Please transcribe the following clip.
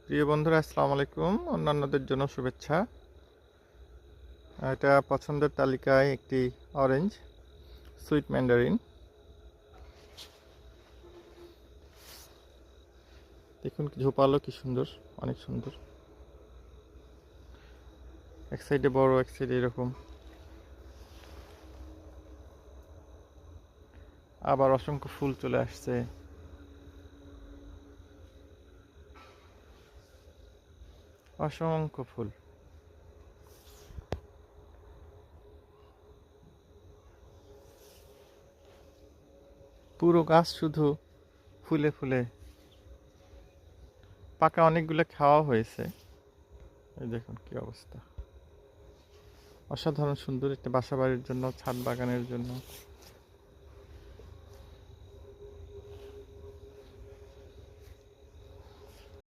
প্রিয় বন্ধুরা, আসসালামু আলাইকুম। অন্যান্যদের জন্য শুভেচ্ছা। এটা পছন্দের তালিকায় একটি অরেঞ্জ সুইট ম্যান্ডারিন। দেখুন কি ঝোপালো, কি সুন্দর, অনেক সুন্দর। এক সাইডে বড়, এক সাইডে এরকম। আবার অসংখ্য ফুল চলে আসছে। অসংখ্য ফুল। পুরো গাছ শুধু ফুলে ফুলে। পাকা অনেকগুলো খাওয়া হয়েছে। এই দেখুন কি অবস্থা। অসাধারণ সুন্দর একটা বাসা বাড়ির জন্য, ছাদ বাগানের জন্য।